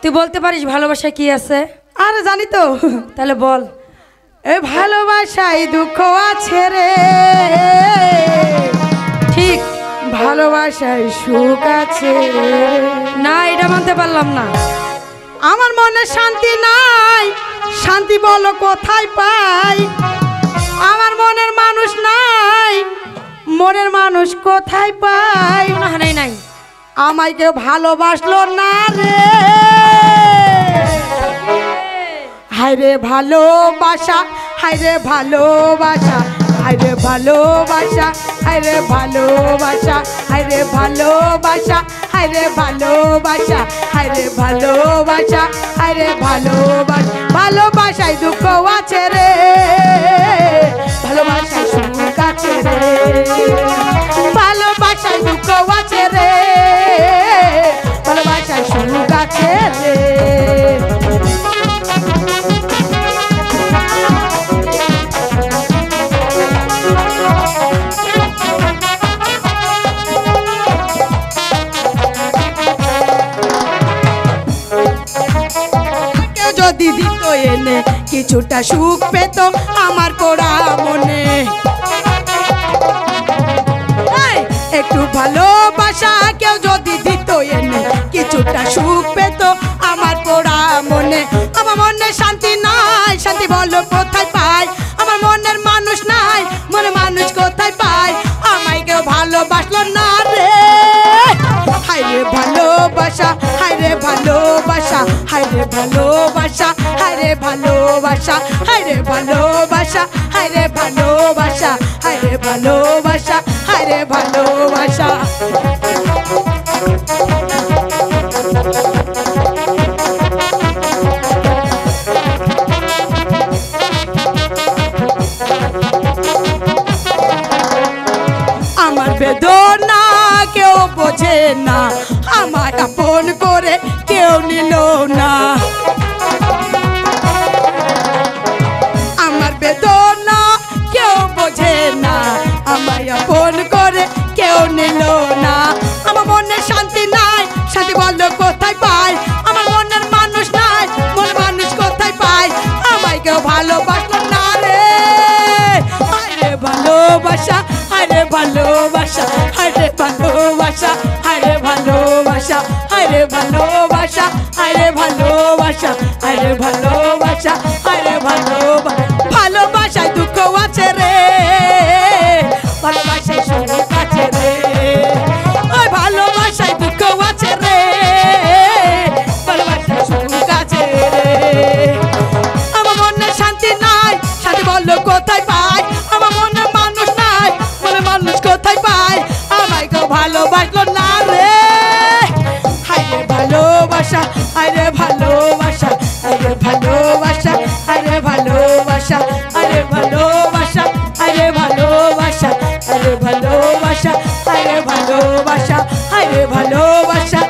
তুই বলতে পারিস ভালোবাসা কি আছে? আরে জানি তো। তাহলে বল। এ ভালোবাসায় দুঃখ আছে রে, ঠিক। ভালোবাসায় সুখ আছে। না, এটা মানতে পারলাম না। আমার মনে শান্তি নাই, শান্তি বলো কোথায় পাই? আমার মনের মানুষ নাই, মনের মানুষ কোথায় পাই? নাই নাই, আমায় কেউ ভালোবাসলো না রে। হায়রে ভালোবাসা, হায়রে ভালোবাসা, হায়রে ভালোবাসা, হায়রে ভালোবাসা, হায়রে ভালোবাসা, হায়রে ভালোবাসা, হায়রে ভালোবাসা, হায়রে ভালোবাসা। ভালোবাসায় দুঃখ আছে রে, ভালোবাসায় সুখ আছে রে, ভালোবাসায় দুঃখ আছে রে, ভালোবাসায় সুখ আছে রে। যদি দিত এনে কিছুটা সুখ পেত আমার পোড়া মনে, একটু ভালোবাসা কেউ যদি দিত এনে কিছুটা সুখ পেত আমার পোড়া মনে। আমার মনে শান্তি নাই, শান্তি বলো কোথায় পাই? আমার মনের মানুষ নাই, মনে মানুষ কোথায় পাই? আমায় কেউ ভালোবাসলো না রে। হায়রে ভালোবাসা, হায়রে ভালোবাসা, হায়রে ভালোবাসা, হায়রে ভালোবাসা, হায়রে ভালোবাসা, হায়রে ভালোবাসা, হায়রে ভালোবাসা, হায়রে ভালোবাসা। আমার বেদনা কেউ বোঝে না, আমায় আপন করে কেউ নিল না। আমার বেদনা কেউ বোঝে না, আমায় আপন করে কেউ নিল না। আমার মনে শান্তি নাই, শান্তি বলো কোথায় পাই? আমার মনের মানুষ নাই, মনের মানুষ কোথায় পাই? আমায় কেউ ভালোবাসলো না রে। হায়রে ভালোবাসা, হায়রে ভালোবাসা, হায়রে ভালোবাসা, হায়রে ভালোবাসা, হায়রে ভালোবাসা, হায়রে ভালোবাসা, হায়রে ভালোবাসা, হায়রে ভালোবাসা। ভালোবাসায় দুঃখ আছে রে, ভালোবাসায় সুখ আছে রে, ওই ভালোবাসায় দুঃখ আছে রে, ভালোবাসায় সুখ আছে রে। আমার মনে শান্তি নাই, শান্তি বলো কোথায় পাই? আমার মনে মানুষ নাই, মনে মানুষ কোথায় পাই? আমায় কেউ ভালোবাসলো না রে। হায়রে ভালোবাসা, হায়রে ভালোবাসা, হায়রে ভালোবাসা, হায়রে ভালোবাসা, হায়রে ভালোবাসা, হায়রে ভালোবাসা, হায়রে ভালোবাসা, হায়রে ভালোবাসা, হায়রে ভালোবাসা,